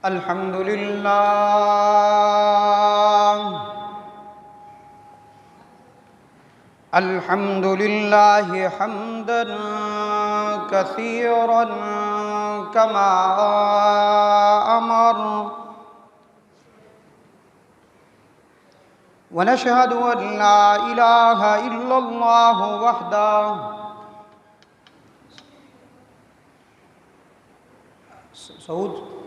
الحمد لله الحمد لله حمدا كثيرا كما أمر ونشهد أن لا إله إلا الله وحده سعود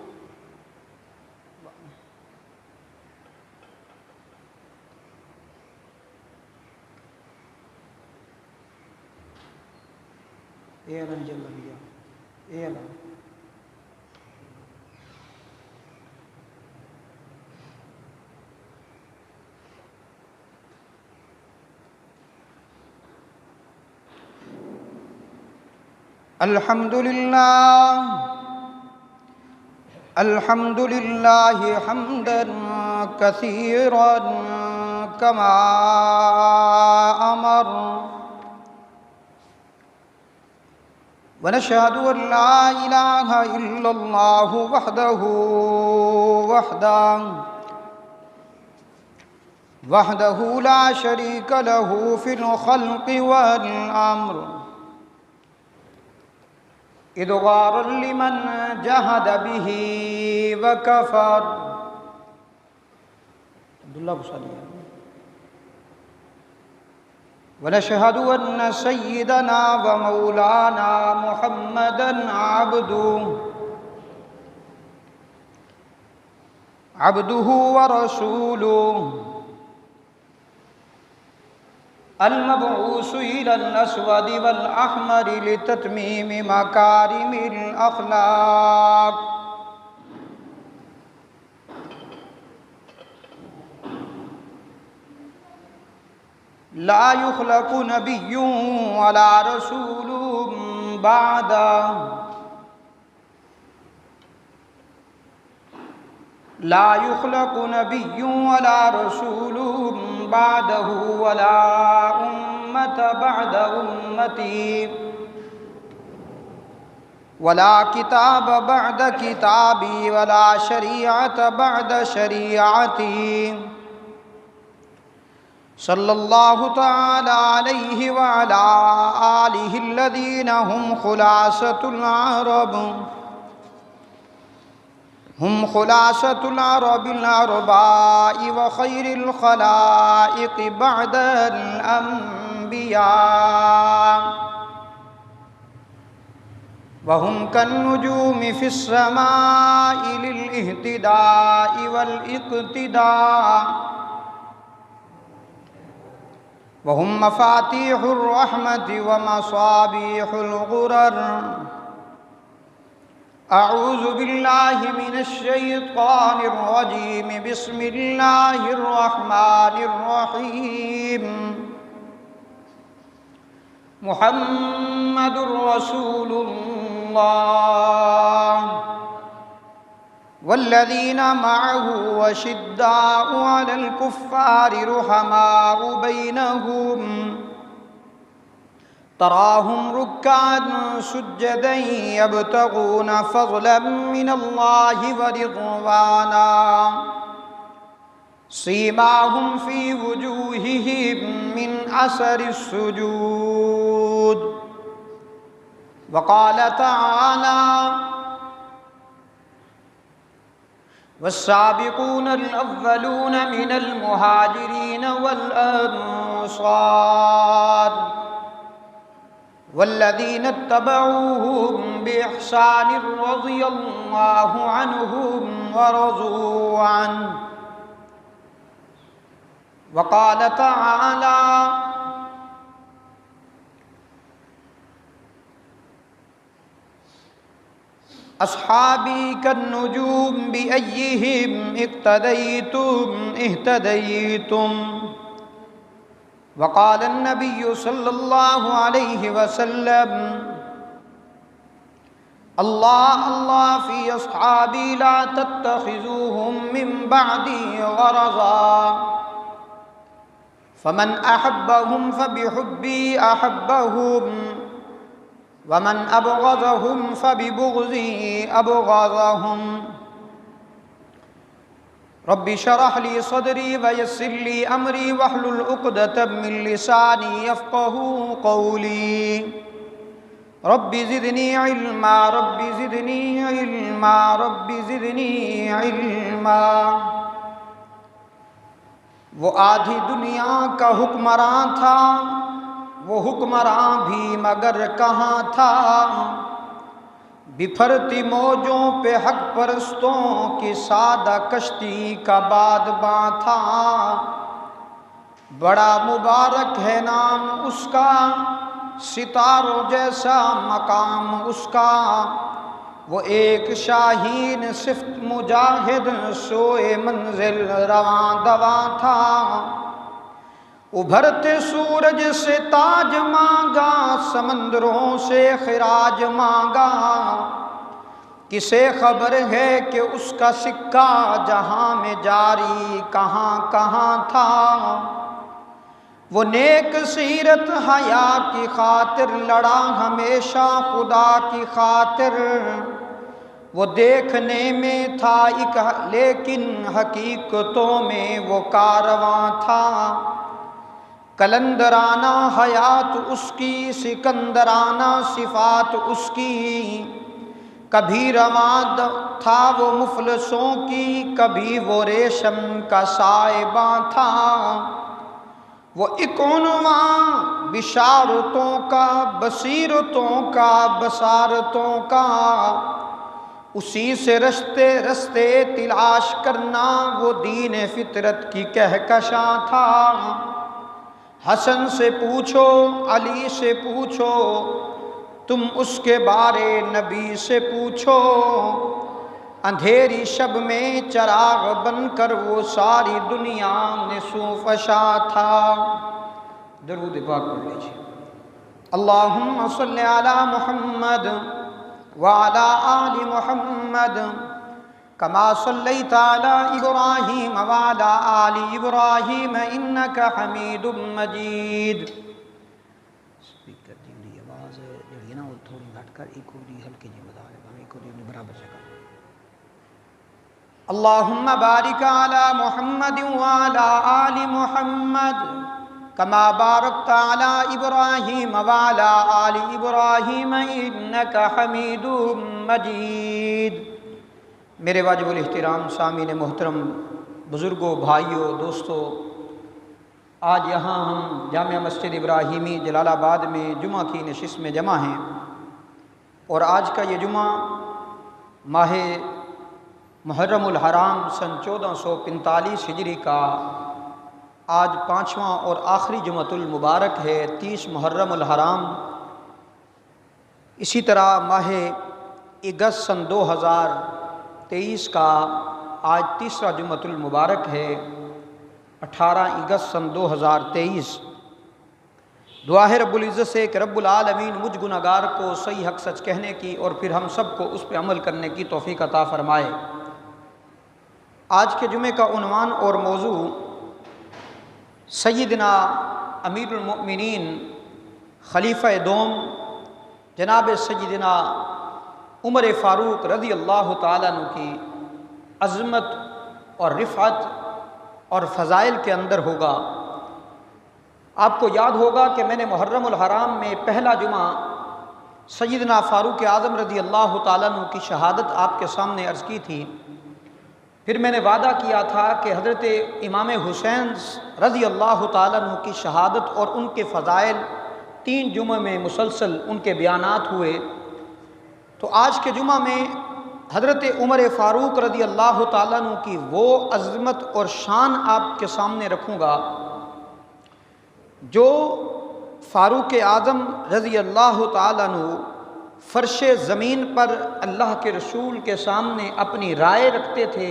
اعلن جل بیا اعلن الحمد لله حمدا كثيرا كما أمر ونشهد أن لا إله إلا الله وحده لا شريك له في الخلق والأمر إدغارا لمن جهد به وكفر عبد الله بصالح. ونشهد أن سيدنا ومولانا محمدا عبده ورسوله المبعوث إلى الأسود والأحمر لتتميم مكارم الأخلاق لا يخلق نبي ولا رسول بعده لا يخلق نبي ولا رسول بعده ولا أمة بعد أمتي ولا كتاب بعد كتابي ولا شريعة بعد شريعتي صلى الله تعالى عليه وعلى آله الذين هم خلاصة العرب العرباء وخير الخلائق بعد الأنبياء وهم كالنجوم في السماء للاهتداء والاقتداء وهم مفاتيح الرحمة ومصابيح الغرر. أعوذ بالله من الشيطان الرجيم. بسم الله الرحمن الرحيم. محمد رسول الله والذين معه وشداء على الكفار رحماء بينهم تراهم ركعا سجدا يبتغون فضلا من الله ورضوانا سيماهم في وجوههم من أثر السجود. وقال تعالى والسابقون الأولون من المهاجرين والأنصار والذين اتبعوهم بإحسان رضي الله عنهم ورضوا عنه. وقال تعالى أصحابي كالنجوم بأيهم اقتديتم اهتديتم. وقال النبي صلى الله عليه وسلم الله الله في أصحابي لا تتخذوهم من بعدي غرضا فمن أحبهم فبحبي أحبهم ومن أبغضهم فببغضي أبغضهم رب اشرح لي صدري ويسر لي أمري واحلل عقدة من لساني يفقهوا قولي رب زدني علما رب زدني علما رب زدني علما۔ وہ آدھی دنیا کا حکمراں تھا، وہ حکمراں بھی مگر کہاں تھا، بپھرتی موجوں پہ حق پرستوں کی سادہ کشتی کا بادباں تھا۔ بڑا مبارک ہے نام اس کا، ستاروں جیسا مقام اس کا، وہ ایک شاہین صفت مجاہد سوئے منزل رواں دواں تھا۔ ابھرتے سورج سے تاج مانگا، سمندروں سے خراج مانگا، کسے خبر ہے کہ اس کا سکہ جہاں میں جاری کہاں کہاں تھا۔ وہ نیک سیرت حیا کی خاطر لڑا ہمیشہ خدا کی خاطر، وہ دیکھنے میں تھا ایک لیکن حقیقتوں میں وہ کارواں تھا۔ کلندرانہ حیات اس کی، سکندرانہ صفات اس کی، کبھی رواں تھا وہ مفلسوں کی، کبھی وہ ریشم کا سائباں تھا۔ وہ ایک عنوان بشارتوں کا، بصیرتوں کا، بصارتوں کا، اسی سے رستے رستے تلاش کرنا، وہ دین فطرت کی کہکشاں تھا۔ حسن سے پوچھو، علی سے پوچھو، تم اس کے بارے نبی سے پوچھو، اندھیری شب میں چراغ بن کر وہ ساری دنیا میں سو فشاں تھا۔ درود پاک پڑھ لیجیے۔ اللہم صلی علی محمد وعلی آل محمد کما صلیت علی ابراہیم وعلی آل ابراہیم انک حمید مجید۔ سپیکر دی آواز جڑی نا وہ تھوڑی گھٹ کر ایک دی ہلکی جی بتا دے، ایک دی برابر سے کر۔ اللہم بارک علی محمد وعلی آل محمد کما بارکت علی ابراہیم وعلی آل ابراہیم انک حمید مجید۔ میرے واجب الاحترام سامعین محترم، بزرگوں، بھائیوں، دوستوں، آج یہاں ہم جامع مسجد ابراہیمی جلال آباد میں جمعہ کی نشست میں جمع ہیں، اور آج کا یہ جمعہ ماہ محرم الحرام سن 1445 ہجری کا آج 5واں اور آخری جمعۃ المبارک ہے، 30 محرم الحرام۔ اسی طرح ماہ اگست سن 2023 کا آج تیسرا جمعۃ المبارک ہے، 18 اگست سن 2023۔ دعا ہے رب العزت سے کہ رب العالمین مجھ گنہگار کو صحیح حق سچ کہنے کی اور پھر ہم سب کو اس پہ عمل کرنے کی توفیق عطا فرمائے۔ آج کے جمعے کا عنوان اور موضوع سیدنا امیر المؤمنین خلیفہ دوم جناب سیدنا عمر فاروق رضی اللہ تعالیٰ عنہ کی عظمت اور رفعت اور فضائل کے اندر ہوگا۔ آپ کو یاد ہوگا کہ میں نے محرم الحرام میں پہلا جمعہ سیدنا فاروق اعظم رضی اللہ تعالیٰ عنہ کی شہادت آپ کے سامنے عرض کی تھی۔ پھر میں نے وعدہ کیا تھا کہ حضرت امام حسین رضی اللہ تعالیٰ عنہ کی شہادت اور ان کے فضائل 3 جمعہ میں مسلسل ان کے بیانات ہوئے، تو آج کے جمعہ میں حضرت عمر فاروق رضی اللہ تعالیٰ عنہ کی وہ عظمت اور شان آپ کے سامنے رکھوں گا جو فاروق اعظم رضی اللہ تعالیٰ عنہ فرش زمین پر اللہ کے رسول کے سامنے اپنی رائے رکھتے تھے،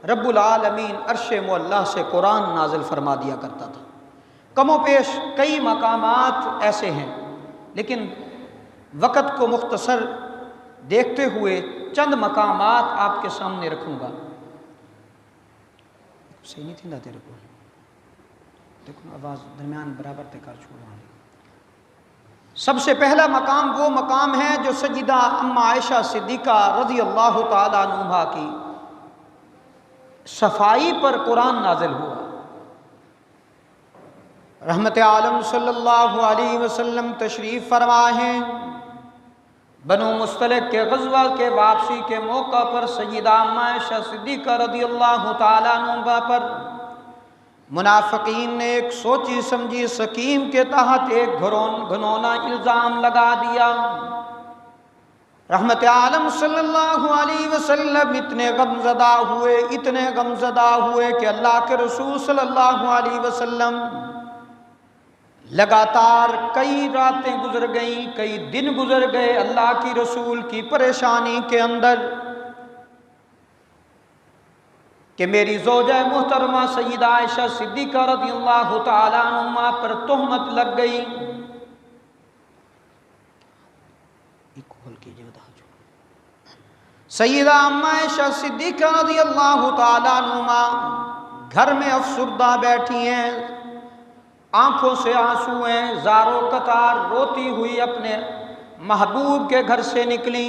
رب العالمین عرش معلیٰ سے قرآن نازل فرما دیا کرتا تھا۔ کم و بیش کئی مقامات ایسے ہیں، لیکن وقت کو مختصر دیکھتے ہوئے چند مقامات آپ کے سامنے رکھوں گا۔ صحیح نہیں تھی تیرے کو، دیکھو آواز درمیان برابر تے کر چھوڑا۔ سب سے پہلا مقام وہ مقام ہے جو سیدہ ام عائشہ صدیقہ رضی اللہ تعالیٰ عنہا کی صفائی پر قرآن نازل ہوا۔ رحمت عالم صلی اللہ علیہ وسلم تشریف فرما ہیں، بنو مستلق کے غزوہ کے واپسی کے موقع پر سیدہ عائشہ صدیقہ رضی اللہ تعالیٰ عنہ پر منافقین نے ایک سوچی سمجھی سکیم کے تحت ایک گھنونا الزام لگا دیا۔ رحمت عالم صلی اللہ علیہ وسلم اتنے غمزدہ ہوئے کہ اللہ کے رسول صلی اللہ علیہ وسلم لگاتار کئی راتیں گزر گئیں، کئی دن گزر گئے اللہ کی رسول کی پریشانی کے اندر کہ میری زوجہ محترمہ سیدہ عائشہ صدیقہ رضی اللہ تعالیٰ عنہ پر تہمت لگ گئی۔ سیدہ عائشہ صدیقہ رضی اللہ تعالیٰ عنہ گھر میں افسردہ بیٹھی ہیں، آنکھوں سے آنسو ہیں، زارو قطار روتی ہوئی اپنے محبوب کے گھر سے نکلی۔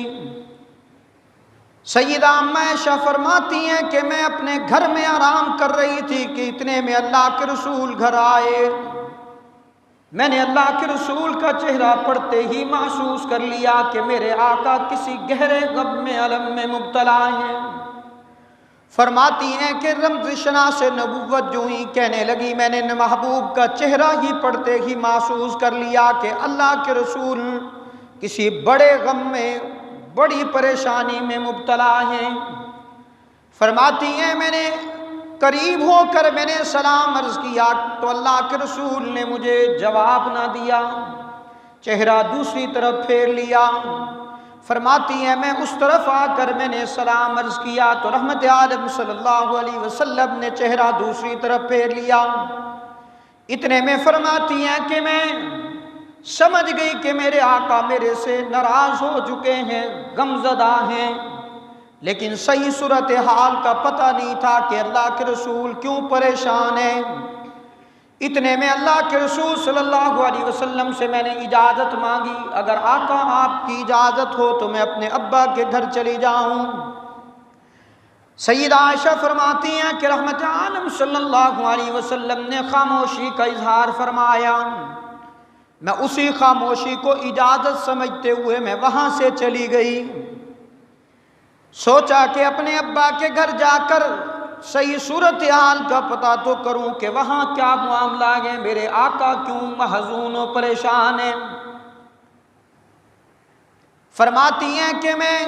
سیدہ عائشہ فرماتی ہیں کہ میں اپنے گھر میں آرام کر رہی تھی کہ اتنے میں اللہ کے رسول گھر آئے۔ میں نے اللہ کے رسول کا چہرہ پڑھتے ہی محسوس کر لیا کہ میرے آقا کسی گہرے غم میں علم میں مبتلا ہیں۔ فرماتی ہیں کہ رمز شناس نبوت جو ہی کہنے لگی، میں نے محبوب کا چہرہ ہی پڑھتے ہی محسوس کر لیا کہ اللہ کے رسول کسی بڑے غم میں، بڑی پریشانی میں مبتلا ہیں۔ فرماتی ہیں میں نے قریب ہو کر میں نے سلام عرض کیا تو اللہ کے رسول نے مجھے جواب نہ دیا، چہرہ دوسری طرف پھیر لیا۔ فرماتی ہیں میں اس طرف آ کر میں نے سلام عرض کیا تو رحمت عالم صلی اللہ علیہ وسلم نے چہرہ دوسری طرف پھیر لیا۔ اتنے میں فرماتی ہیں کہ میں سمجھ گئی کہ میرے آقا میرے سے ناراض ہو چکے ہیں، غمزدہ ہیں، لیکن صحیح صورتحال کا پتہ نہیں تھا کہ اللہ کے رسول کیوں پریشان ہیں۔ اتنے میں اللہ کے رسول صلی اللہ علیہ وسلم سے میں نے اجازت مانگی، اگر آقا آپ کی اجازت ہو تو میں اپنے ابا کے گھر چلی جاؤں۔ سیدہ عائشہ فرماتی ہیں کہ رحمت عالم صلی اللہ علیہ وسلم نے خاموشی کا اظہار فرمایا، میں اسی خاموشی کو اجازت سمجھتے ہوئے میں وہاں سے چلی گئی۔ سوچا کہ اپنے ابا کے گھر جا کر صحیح صورتحال کا پتہ تو کروں کہ وہاں کیا معاملہ ہے، میرے آقا کیوں محزون و پریشان ہیں۔ فرماتی ہیں کہ میں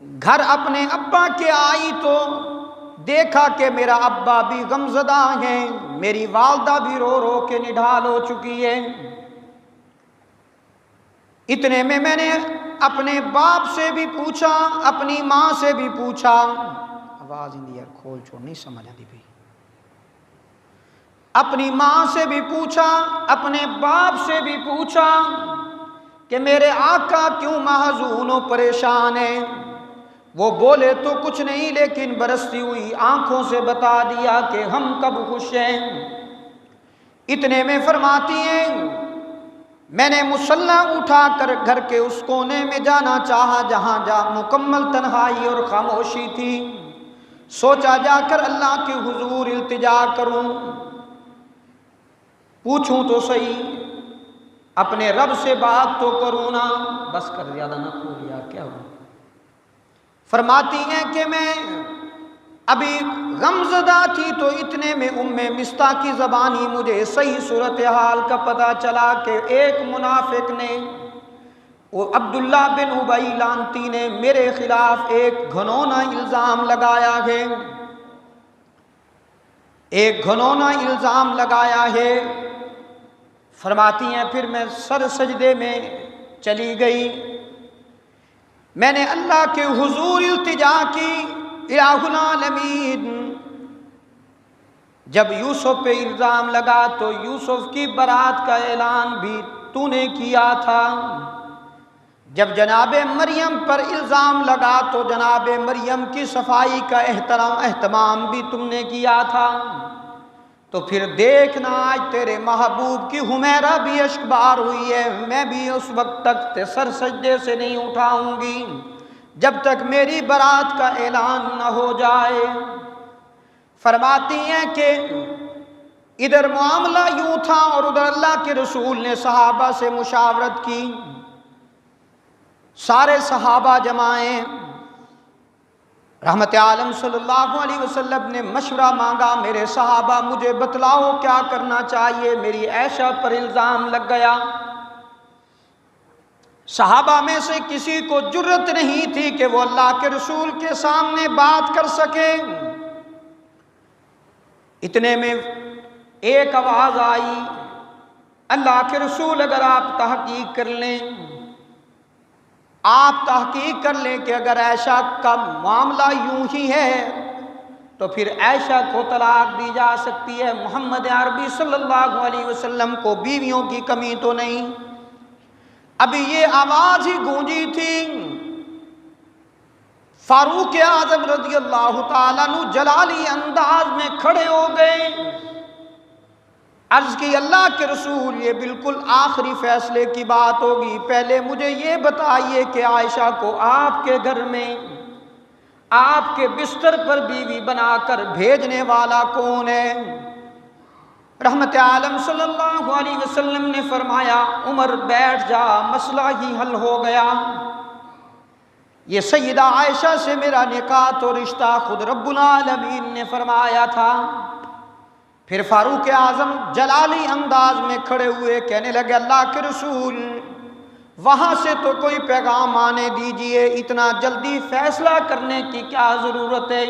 گھر اپنے ابا کے آئی تو دیکھا کہ میرا ابا بھی غمزدہ ہیں، میری والدہ بھی رو رو کے نڈھال ہو چکی ہے۔ اتنے میں نے اپنے باپ سے بھی پوچھا، اپنی ماں سے بھی پوچھا، آواز اندی یار کھول چھوڑ نہیں سمجھ آتی بھی، اپنی ماں سے بھی پوچھا، اپنے باپ سے بھی پوچھا کہ میرے آقا کیوں محزون و پریشان ہیں۔ وہ بولے تو کچھ نہیں لیکن برستی ہوئی آنکھوں سے بتا دیا کہ ہم کب خوش ہیں۔ اتنے میں فرماتی ہیں میں نے مصلی اٹھا کر گھر کے اس کونے میں جانا چاہا جہاں مکمل تنہائی اور خاموشی تھی۔ سوچا جا کر اللہ کے حضور التجا کروں، پوچھوں تو صحیح، اپنے رب سے بات تو کروں نا، بس کر زیادہ نہ کھول یار کیا ہو۔ فرماتی ہیں کہ میں ابھی غمزدہ تھی تو اتنے میں مستہ کی زبانی مجھے صحیح صورتحال کا پتہ چلا کہ ایک منافق نے، وہ عبداللہ بن ابی لعنتی نے میرے خلاف ایک گھنونا الزام لگایا ہے، ایک گھنونا الزام لگایا ہے۔ فرماتی ہیں پھر میں سر سجدے میں چلی گئی، میں نے اللہ کے حضور التجا کی، الہ العالمین جب یوسف پہ الزام لگا تو یوسف کی برات کا اعلان بھی تو نے کیا تھا، جب جناب مریم پر الزام لگا تو جناب مریم کی صفائی کا اہتمام بھی تم نے کیا تھا، تو پھر دیکھنا آج تیرے محبوب کی حمیرہ بھی اشک بار ہوئی ہے، میں بھی اس وقت تک سر سجدے سے نہیں اٹھاؤں گی جب تک میری برات کا اعلان نہ ہو جائے۔ فرماتی ہیں کہ ادھر معاملہ یوں تھا اور ادھر اللہ کے رسول نے صحابہ سے مشاورت کی، سارے صحابہ جمائیں، رحمت عالم صلی اللہ علیہ وسلم نے مشورہ مانگا، میرے صحابہ مجھے بتلاؤ کیا کرنا چاہیے، میری عائشہ پر الزام لگ گیا۔ صحابہ میں سے کسی کو جرت نہیں تھی کہ وہ اللہ کے رسول کے سامنے بات کر سکے۔ اتنے میں ایک آواز آئی، اللہ کے رسول اگر آپ تحقیق کر لیں، آپ تحقیق کر لیں کہ اگر عائشہ کا معاملہ یوں ہی ہے تو پھر عائشہ کو طلاق دی جا سکتی ہے، محمد عربی صلی اللہ علیہ وسلم کو بیویوں کی کمی تو نہیں۔ ابھی یہ آواز ہی گونجی تھی، فاروق اعظم رضی اللہ تعالیٰ عنہ جلالی انداز میں کھڑے ہو گئے، عرض کی اللہ کے رسول یہ بالکل آخری فیصلے کی بات ہوگی، پہلے مجھے یہ بتائیے کہ عائشہ کو آپ کے گھر میں آپ کے بستر پر بیوی بنا کر بھیجنے والا کون ہے؟ رحمت عالم صلی اللہ علیہ وسلم نے فرمایا عمر بیٹھ جا، مسئلہ ہی حل ہو گیا، یہ سیدہ عائشہ سے میرا نکاح تو رشتہ خود رب العالمین نے فرمایا تھا۔ پھر فاروق اعظم جلالی انداز میں کھڑے ہوئے کہنے لگے اللہ کے رسول وہاں سے تو کوئی پیغام آنے دیجئے، اتنا جلدی فیصلہ کرنے کی کیا ضرورت ہے؟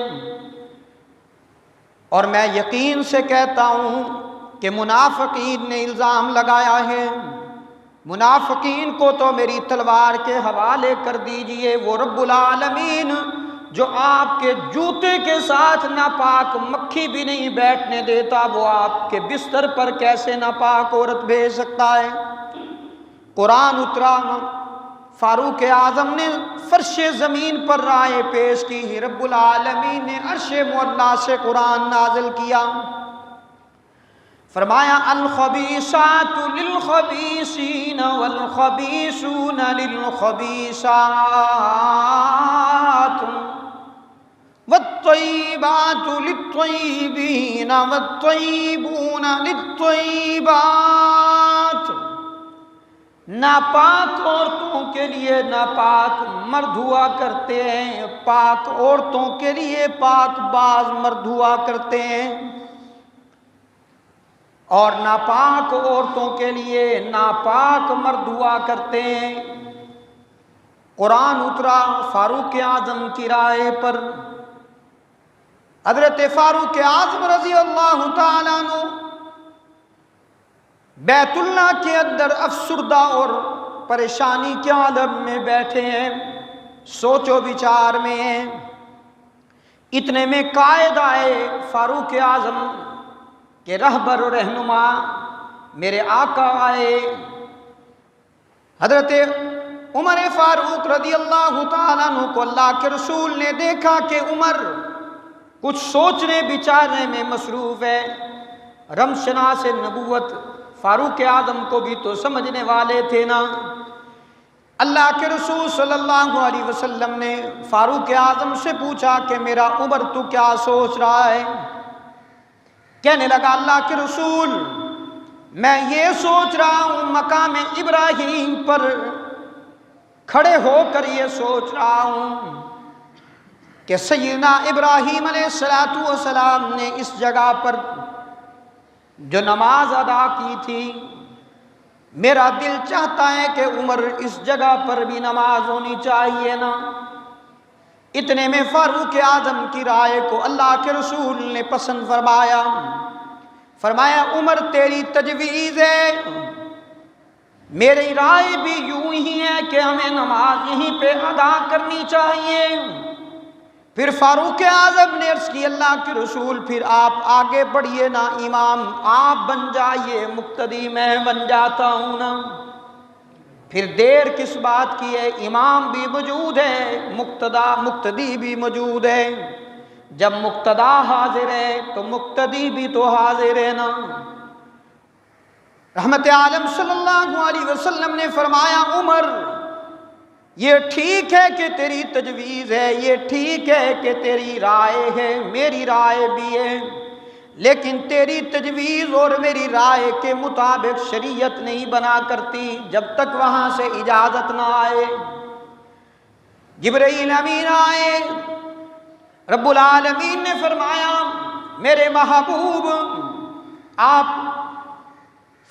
اور میں یقین سے کہتا ہوں کہ منافقین نے الزام لگایا ہے، منافقین کو تو میری تلوار کے حوالے کر دیجئے، وہ رب العالمین جو آپ کے جوتے کے ساتھ ناپاک مکھی بھی نہیں بیٹھنے دیتا، وہ آپ کے بستر پر کیسے ناپاک عورت بھیج سکتا ہے؟ قرآن اترا، فاروق اعظم نے فرش زمین پر رائے پیش کی، رب العالمین نے عرش معلیٰ سے قرآن نازل کیا، فرمایا الخبیثات للخبیثین والخبیثون للخبیثات والطیبات للطیبین والطیبون للطیبات۔ ناپاک عورتوں کے لیے ناپاک مرد ہوا کرتے ہیں، پاک عورتوں کے لیے پاک باز مرد ہوا کرتے ہیں، اور ناپاک عورتوں کے لیے ناپاک مرد ہوا کرتے ہیں۔ قرآن اترا فاروق اعظم کی رائے پر، حضرت فاروق اعظم رضی اللہ تعالیٰ عنہ بیت اللہ کے اندر افسردہ اور پریشانی کے عالم میں بیٹھے ہیں، سوچ و بچار میں ہیں۔ اتنے میں قائد آئے فاروق اعظم کہ رہبر و رہنما میرے آقا آئے، حضرت عمر فاروق رضی اللہ تعالیٰ عنہ کو اللہ کے رسول نے دیکھا کہ عمر کچھ سوچنے بچارنے میں مصروف ہے، رمشناس نبوت فاروق اعظم کو بھی تو سمجھنے والے تھے نا۔ اللہ کے رسول صلی اللہ علیہ وسلم نے فاروق اعظم سے پوچھا کہ میرا عمر تو کیا سوچ رہا ہے؟ کہنے لگا اللہ کے رسول میں یہ سوچ رہا ہوں، مقام ابراہیم پر کھڑے ہو کر یہ سوچ رہا ہوں کہ سیدنا ابراہیم علیہ السلام نے اس جگہ پر جو نماز ادا کی تھی، میرا دل چاہتا ہے کہ عمر اس جگہ پر بھی نماز ہونی چاہیے نا۔ اتنے میں فاروق اعظم کی رائے کو اللہ کے رسول نے پسند فرمایا، فرمایا عمر تیری تجویز ہے، میری رائے بھی یوں ہی ہے کہ ہمیں نماز یہیں پہ ادا کرنی چاہیے۔ پھر فاروق اعظم نے عرض کی اللہ کے رسول پھر آپ آگے بڑھیے نا، امام آپ بن جائیے، مقتدی میں بن جاتا ہوں نا۔ پھر دیر کس بات کی ہے، امام بھی موجود ہے، مقتدی بھی موجود ہے، جب مقتدا حاضر ہے تو مقتدی بھی تو حاضر ہے نا۔ رحمت عالم صلی اللہ علیہ وسلم نے فرمایا عمر یہ ٹھیک ہے کہ تیری تجویز ہے، یہ ٹھیک ہے کہ تیری رائے ہے، میری رائے بھی ہے، لیکن تیری تجویز اور میری رائے کے مطابق شریعت نہیں بنا کرتی جب تک وہاں سے اجازت نہ آئے۔ جبرائیل امین آئے، رب العالمین نے فرمایا میرے محبوب آپ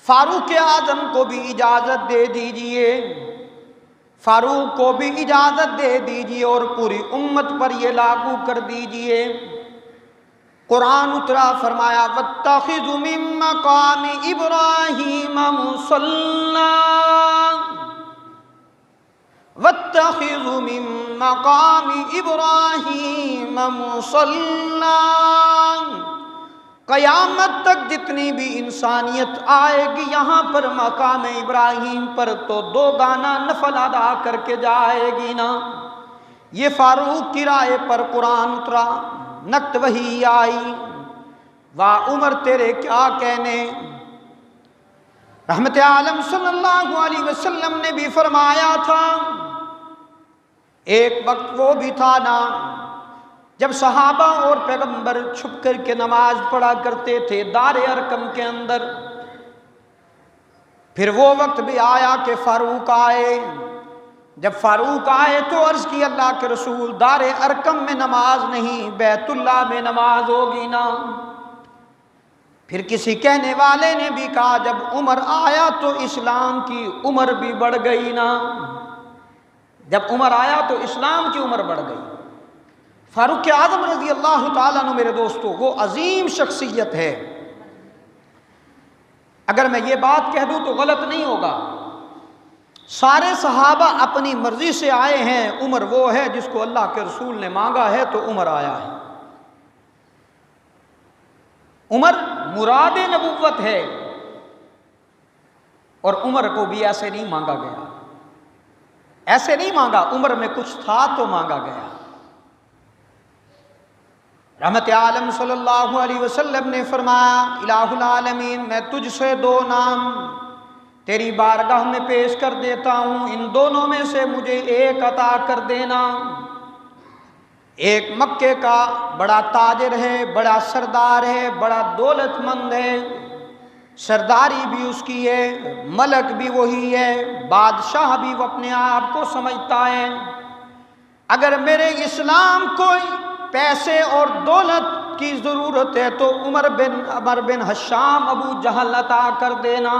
فاروق اعظم کو بھی اجازت دے دیجئے، فاروق کو بھی اجازت دے دیجئے اور پوری امت پر یہ لاگو کر دیجئے۔ قرآن اترا، فرمایا وَاتَّخِذُ مِن مَّقَامِ إِبْرَاهِيمَ مُصَلًّى، وَاتَّخِذُ مِن مَّقَامِ إِبْرَاهِيمَ مُصَلًّى۔ قیامت تک جتنی بھی انسانیت آئے گی یہاں پر مقام ابراہیم پر تو 2 گانا نفل ادا کر کے جائے گی نا۔ یہ فاروق کی رائے پر قرآن اترا، نقط وحی آئی، واہ عمر تیرے کیا کہنے۔ رحمت عالم صلی اللہ علیہ وسلم نے بھی فرمایا تھا، ایک وقت وہ بھی تھا نا جب صحابہ اور پیغمبر چھپ کر کے نماز پڑھا کرتے تھے دار ارقم کے اندر، پھر وہ وقت بھی آیا کہ فاروق آئے۔ جب فاروق آئے تو عرض کی اللہ کے رسول دار ارقم میں نماز نہیں بیت اللہ میں نماز ہوگی نا۔ پھر کسی کہنے والے نے بھی کہا جب عمر آیا تو اسلام کی عمر بھی بڑھ گئی نا، جب عمر آیا تو اسلام کی عمر بڑھ گئی۔ فاروق اعظم رضی اللہ تعالیٰ عنہ میرے دوستو وہ عظیم شخصیت ہے۔ اگر میں یہ بات کہہ دوں تو غلط نہیں ہوگا، سارے صحابہ اپنی مرضی سے آئے ہیں، عمر وہ ہے جس کو اللہ کے رسول نے مانگا ہے تو عمر آیا ہے۔ عمر مراد نبوت ہے، اور عمر کو بھی ایسے نہیں مانگا گیا، ایسے نہیں مانگا، عمر میں کچھ تھا تو مانگا گیا۔ رحمت عالم صلی اللہ علیہ وسلم نے فرمایا الہ العالمین میں تجھ سے 2 نام تیری بارگاہ میں پیش کر دیتا ہوں، ان دونوں میں سے مجھے ایک عطا کر دینا۔ ایک مکے کا بڑا تاجر ہے، بڑا سردار ہے، بڑا دولت مند ہے، سرداری بھی اس کی ہے، ملک بھی وہی ہے، بادشاہ بھی وہ اپنے آپ کو سمجھتا ہے۔ اگر میرے اسلام کو پیسے اور دولت کی ضرورت ہے تو عمر بن حشام ابو جہل عطا کر دینا۔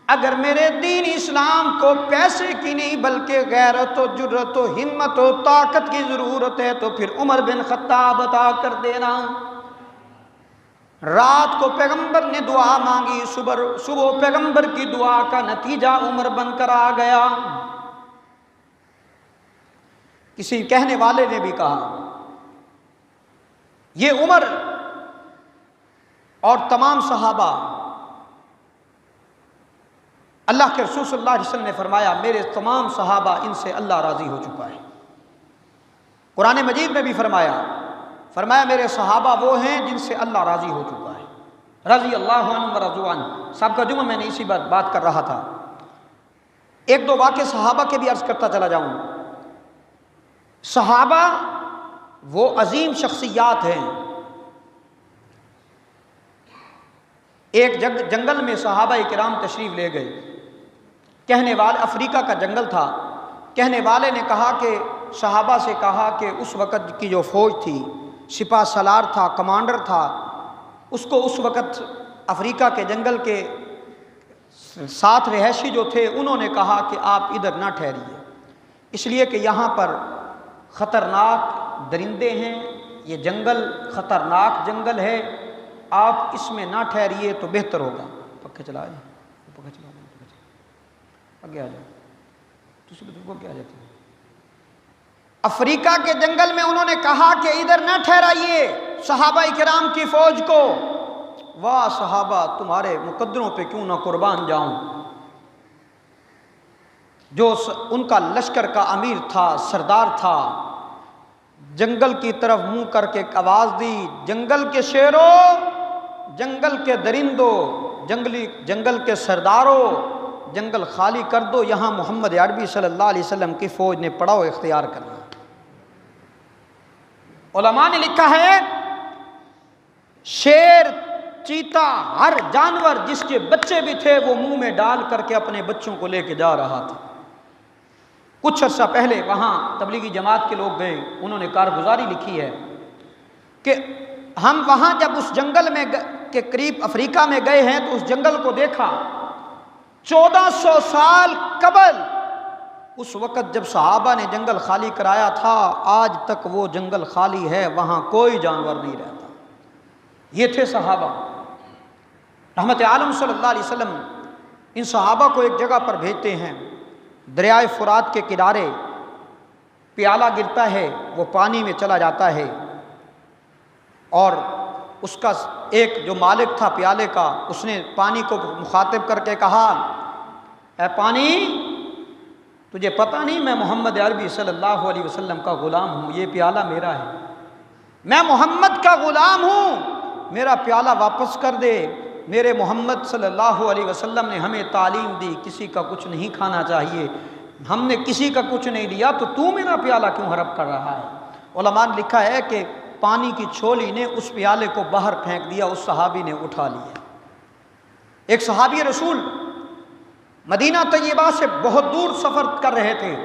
اگر میرے دین اسلام کو پیسے کی نہیں بلکہ غیرت و جرت و ہمت و طاقت کی ضرورت ہے تو پھر عمر بن خطاب عطا کر دینا۔ رات کو پیغمبر نے دعا مانگی، صبح پیغمبر کی دعا کا نتیجہ عمر بن کر آ گیا۔ کسی کہنے والے نے بھی کہا یہ عمر اور تمام صحابہ، اللہ کے رسول صلی اللہ علیہ وسلم نے فرمایا میرے تمام صحابہ ان سے اللہ راضی ہو چکا ہے۔ قرآن مجید میں بھی فرمایا میرے صحابہ وہ ہیں جن سے اللہ راضی ہو چکا ہے، رضی اللہ عنہم ورضوا عنہ۔ سب کا جمعہ میں نے اسی بات کر رہا تھا۔ 1-2 واقعے صحابہ کے بھی عرض کرتا چلا جاؤں۔ صحابہ وہ عظیم شخصیات ہیں۔ ایک جنگل میں صحابہ کرام تشریف لے گئے، کہنے والے افریقہ کا جنگل تھا، کہنے والے نے کہا کہ صحابہ سے کہا کہ اس وقت کی جو فوج تھی، سپہ سالار تھا، کمانڈر تھا، اس کو اس وقت افریقہ کے جنگل کے ساتھ رہائشی جو تھے انہوں نے کہا کہ آپ ادھر نہ ٹھہریے، اس لیے کہ یہاں پر خطرناک درندے ہیں، یہ جنگل خطرناک جنگل ہے، آپ اس میں نہ ٹھہریے تو بہتر ہوگا۔ پکے چلا آگے آ جاؤ، تسی بزرگوں کے آ جاتے ہیں۔ افریقہ کے جنگل میں انہوں نے کہا کہ ادھر نہ ٹھہرائیے صحابہ کرام کی فوج کو۔ واہ صحابہ تمہارے مقدروں پہ کیوں نہ قربان جاؤں۔ جو ان کا لشکر کا امیر تھا، سردار تھا، جنگل کی طرف منہ کر کے آواز دی، جنگل کے شیروں، جنگل کے درندوں، جنگل کے سرداروں، جنگل خالی کر دو، یہاں محمد عربی صلی اللہ علیہ وسلم کی فوج نے پڑاؤ اختیار کرنا۔ علماء نے لکھا ہے شیر، چیتا، ہر جانور جس کے بچے بھی تھے وہ منہ میں ڈال کر کے اپنے بچوں کو لے کے جا رہا تھا۔ کچھ عرصہ پہلے وہاں تبلیغی جماعت کے لوگ گئے، انہوں نے کارگزاری لکھی ہے کہ ہم وہاں جب اس جنگل میں کے قریب افریقہ میں گئے ہیں تو اس جنگل کو دیکھا 1400 سال قبل، اس وقت جب صحابہ نے جنگل خالی کرایا تھا، آج تک وہ جنگل خالی ہے، وہاں کوئی جانور نہیں رہتا۔ یہ تھے صحابہ۔ رحمت عالم صلی اللہ علیہ وسلم ان صحابہ کو ایک جگہ پر بھیجتے ہیں، دریائے فرات کے کنارے پیالہ گرتا ہے، وہ پانی میں چلا جاتا ہے، اور اس کا ایک جو مالک تھا پیالے کا، اس نے پانی کو مخاطب کر کے کہا، اے پانی، تجھے پتہ نہیں میں محمد عربی صلی اللہ علیہ وسلم کا غلام ہوں، یہ پیالہ میرا ہے، میں محمد کا غلام ہوں، میرا پیالہ واپس کر دے۔ میرے محمد صلی اللہ علیہ وسلم نے ہمیں تعلیم دی کسی کا کچھ نہیں کھانا چاہیے، ہم نے کسی کا کچھ نہیں لیا، تو میرا پیالہ کیوں ہڑپ کر رہا ہے؟ علماء نے لکھا ہے کہ پانی کی چھولی نے اس پیالے کو باہر پھینک دیا، اس صحابی نے اٹھا لیا۔ ایک صحابی رسول مدینہ طیبہ سے بہت دور سفر کر رہے تھے،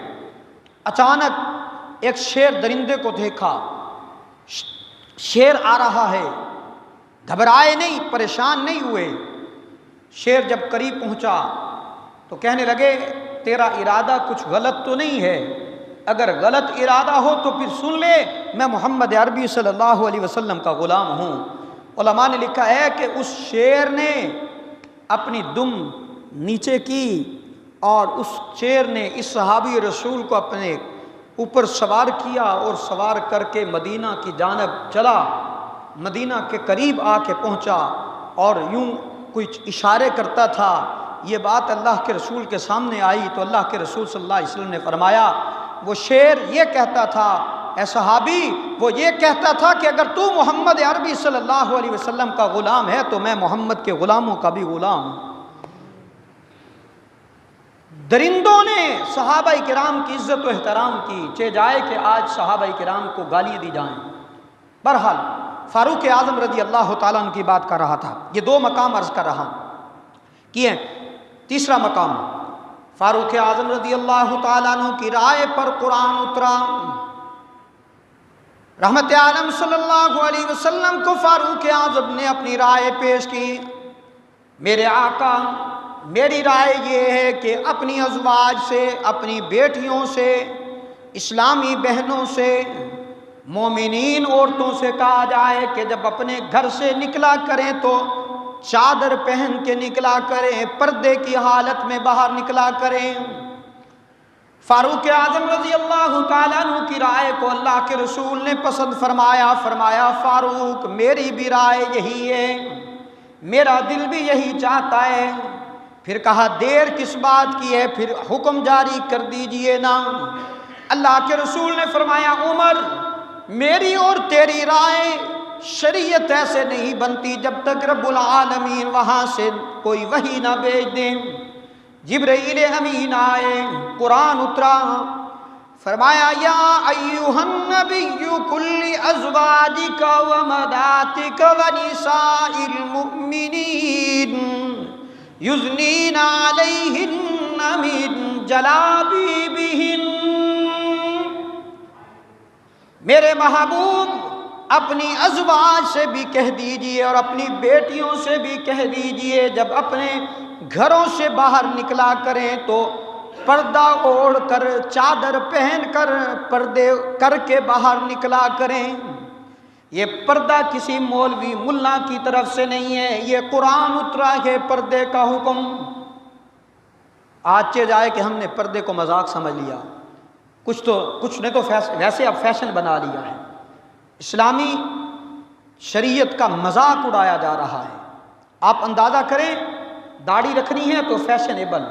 اچانک ایک شیر درندے کو دیکھا، شیر آ رہا ہے، گھبرائے نہیں، پریشان نہیں ہوئے۔ شیر جب قریب پہنچا تو کہنے لگے، تیرا ارادہ کچھ غلط تو نہیں ہے؟ اگر غلط ارادہ ہو تو پھر سن لے، میں محمد عربی صلی اللہ علیہ وسلم کا غلام ہوں۔ علماء نے لکھا ہے کہ اس شیر نے اپنی دم نیچے کی اور اس شیر نے اس صحابی رسول کو اپنے اوپر سوار کیا اور سوار کر کے مدینہ کی جانب چلا، مدینہ کے قریب آ کے پہنچا اور یوں کچھ اشارے کرتا تھا۔ یہ بات اللہ کے رسول کے سامنے آئی تو اللہ کے رسول صلی اللہ علیہ وسلم نے فرمایا، وہ شیر یہ کہتا تھا، اے صحابی، وہ یہ کہتا تھا کہ اگر تو محمد عربی صلی اللہ علیہ وسلم کا غلام ہے تو میں محمد کے غلاموں کا بھی غلام ہوں۔ درندوں نے صحابہ کرام کی عزت و احترام کی، چہ جائے کہ آج صحابہ کرام کو گالیاں دی جائیں۔ بہرحال فاروق اعظم رضی اللہ تعالیٰ عنہ کی بات کر رہا تھا۔ یہ دو مقام عرض کر رہا ہوں کیے۔ تیسرا مقام، فاروق اعظم رضی اللہ تعالیٰ عنہ کی رائے پر قرآن اترا۔ رحمت عالم صلی اللہ علیہ وسلم کو فاروق اعظم نے اپنی رائے پیش کی، میرے آقا، میری رائے یہ ہے کہ اپنی ازواج سے، اپنی بیٹیوں سے، اسلامی بہنوں سے، مومنین عورتوں سے کہا جائے کہ جب اپنے گھر سے نکلا کریں تو چادر پہن کے نکلا کریں، پردے کی حالت میں باہر نکلا کریں۔ فاروق اعظم رضی اللہ تعالیٰ عنہ کی رائے کو اللہ کے رسول نے پسند فرمایا، فرمایا فاروق میری بھی رائے یہی ہے، میرا دل بھی یہی چاہتا ہے۔ پھر کہا دیر کس بات کی ہے، پھر حکم جاری کر دیجئے نا۔ اللہ کے رسول نے فرمایا عمر، میری اور تیری رائے شریعت ایسے نہیں بنتی جب تک رب العالمین وہاں سے کوئی وحی نہ بھیج دیں۔ جبرائیل امین آئے، قرآن اترا، فرمایا یا ایھا النبی کل ازواجک وبناتک ونساء المؤمنین یدنین علیہن من جلابیبہن۔ میرے محبوب اپنی ازواج سے بھی کہہ دیجئے اور اپنی بیٹیوں سے بھی کہہ دیجئے جب اپنے گھروں سے باہر نکلا کریں تو پردہ اوڑھ کر، چادر پہن کر، پردے کر کے باہر نکلا کریں۔ یہ پردہ کسی مولوی ملا کی طرف سے نہیں ہے، یہ قرآن اترا ہے پردے کا حکم۔ آج چہ جائے کہ ہم نے پردے کو مذاق سمجھ لیا، کچھ نے تو ویسے اب فیشن بنا لیا ہے، اسلامی شریعت کا مذاق اڑایا جا رہا ہے۔ آپ اندازہ کریں، داڑھی رکھنی ہے تو فیشنیبل،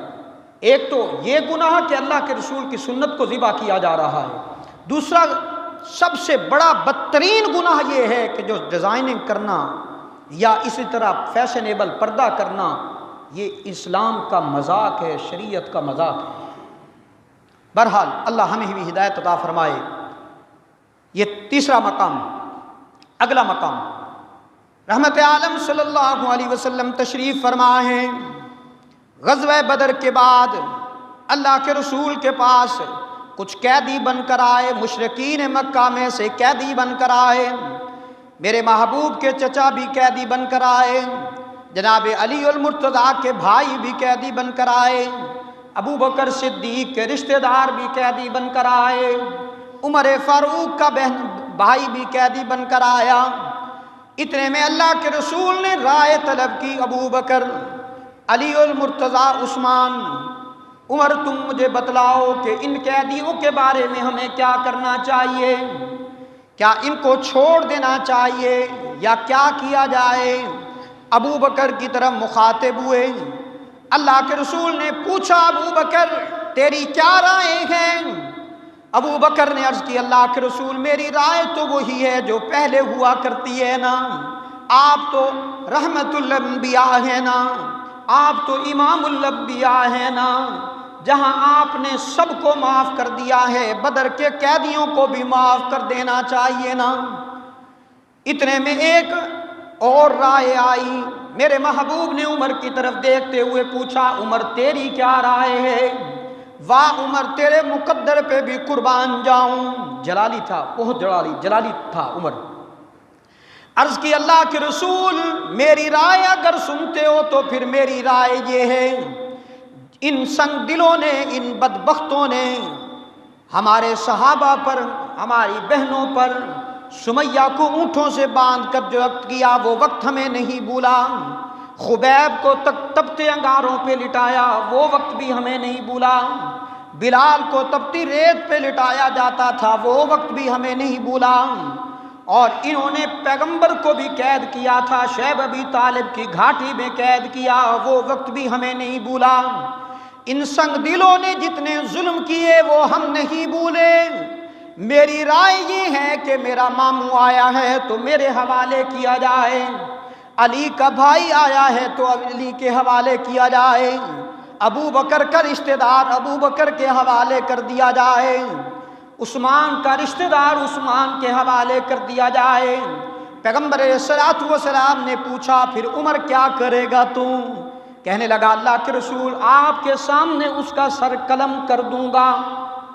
ایک تو یہ گناہ کہ اللہ کے رسول کی سنت کو ذبح کیا جا رہا ہے، دوسرا سب سے بڑا بدترین گناہ یہ ہے کہ جو ڈیزائننگ کرنا یا اسی طرح فیشنیبل پردہ کرنا، یہ اسلام کا مذاق ہے، شریعت کا مذاق ہے۔ بہرحال اللہ ہمیں بھی ہدایت عطا فرمائے۔ یہ تیسرا مقام۔ اگلا مقام، رحمت عالم صلی اللہ علیہ وسلم تشریف فرما ہے۔ غزوہ بدر کے بعد اللہ کے رسول کے پاس کچھ قیدی بن کر آئے، مشرکین مکہ میں سے قیدی بن کر آئے، میرے محبوب کے چچا بھی قیدی بن کر آئے، جناب علی المرتضیٰ کے بھائی بھی قیدی بن کر آئے، ابو بکر صدیق کے رشتہ دار بھی قیدی بن کر آئے، عمر فاروق کا بھائی بھی قیدی بن کر آیا۔ اتنے میں اللہ کے رسول نے رائے طلب کی، ابو بکر، علی المرتضیٰ، عثمان، عمر، تم مجھے بتلاؤ کہ ان قیدیوں کے بارے میں ہمیں کیا کرنا چاہیے؟ کیا ان کو چھوڑ دینا چاہیے یا کیا کیا جائے؟ ابو بکر کی طرف مخاطب ہوئے۔ اللہ کے رسول نے پوچھا، ابو بکر تیری کیا رائے ہے؟ ابو بکر نے عرض کی، اللہ کے رسول میری رائے تو وہی ہے جو پہلے ہوا کرتی ہے نا، آپ تو رحمت الانبیاء ہیں نا، آپ تو امام الانبیاء ہیں نا، جہاں آپ نے سب کو معاف کر دیا ہے، بدر کے قیدیوں کو بھی معاف کر دینا چاہیے نا۔ اتنے میں ایک اور رائے آئی، میرے محبوب نے عمر کی طرف دیکھتے ہوئے پوچھا، عمر تیری کیا رائے ہے؟ واہ عمر تیرے مقدر پہ بھی قربان جاؤں۔ جلالی تھا، بہت جلالی تھا عمر۔ عرض کی، اللہ کے رسول میری رائے اگر سنتے ہو تو پھر میری رائے یہ ہے، ان سنگ دلوں نے، ان بدبختوں نے ہمارے صحابہ پر، ہماری بہنوں پر، سمیہ کو اونٹوں سے باندھ کر جو وقت کیا وہ وقت ہمیں نہیں بھولا، خبیب کو تپتے انگاروں پہ لٹایا وہ وقت بھی ہمیں نہیں بھولا، بلال کو تپتی ریت پہ لٹایا جاتا تھا وہ وقت بھی ہمیں نہیں بھولا، اور انہوں نے پیغمبر کو بھی قید کیا تھا، شعیب ابی طالب کی گھاٹی میں قید کیا وہ وقت بھی ہمیں نہیں بھولا، ان سنگ دلوں نے جتنے ظلم کیے وہ ہم نہیں بھولے۔ میری رائے یہ ہے کہ میرا ماموں آیا ہے تو میرے حوالے کیا جائے، علی کا بھائی آیا ہے تو علی کے حوالے کیا جائے، ابو بکر کا رشتہ دار ابو بکر کے حوالے کر دیا جائے، عثمان کا رشتہ دار عثمان کے حوالے کر دیا جائے۔ پیغمبر علیہ الصلوۃ والسلام نے پوچھا، پھر عمر کیا کرے گا تو؟ کہنے لگا، اللہ کے رسول آپ کے سامنے اس کا سر قلم کر دوں گا۔